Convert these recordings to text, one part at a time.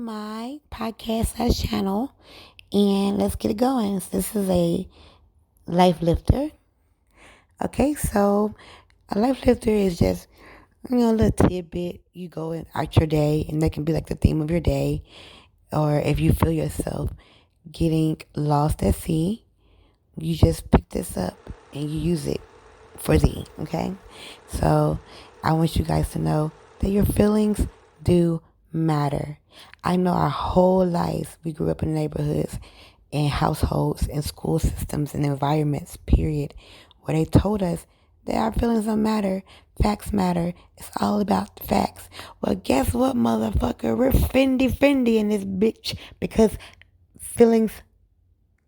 My podcast channel, and let's get it going. This is a life lifter. Okay, so a life lifter is just a little tidbit you go in out your day, and that can be like the theme of your day, or if you feel yourself getting lost at sea, you just pick this up and you use it for thee. Okay, so I want you guys to know that your feelings do matter. I know our whole lives we grew up in neighborhoods and households and school systems and environments, period, where they told us that our feelings don't matter. Facts matter. It's all about the facts. Well, guess what, motherfucker? We're findy in this bitch because feelings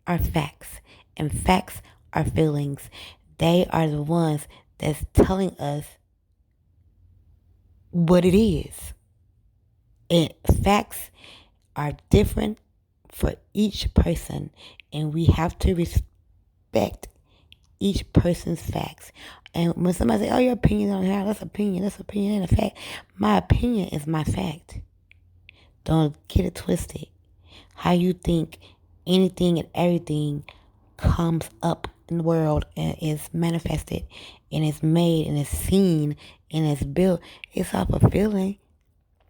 are facts and facts are feelings. They are the ones that's telling us what it is. And facts are different for each person, and we have to respect each person's facts. And when somebody say, "Oh, your opinion on here," that's opinion and a fact. My opinion is my fact. Don't get it twisted. How you think anything and everything comes up in the world and is manifested and is made and is seen and is built, it's off a feeling.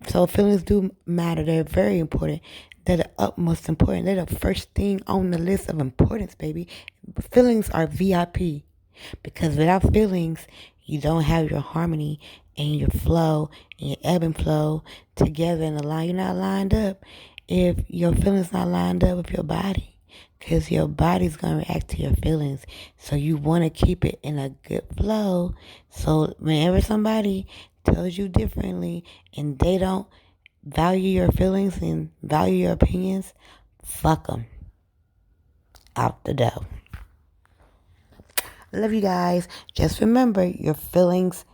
So feelings do matter. They're very important. They're the utmost important. They're the first thing on the list of importance, baby. Feelings are VIP. Because without feelings, you don't have your harmony and your flow and your ebb and flow together in a line. You're not lined up if your feelings not lined up with your body. Because your body's going to react to your feelings. So you want to keep it in a good flow. So whenever somebody tells you differently and they don't value your feelings and value your opinions, fuck them. Out the door. I love you guys. Just remember, your feelings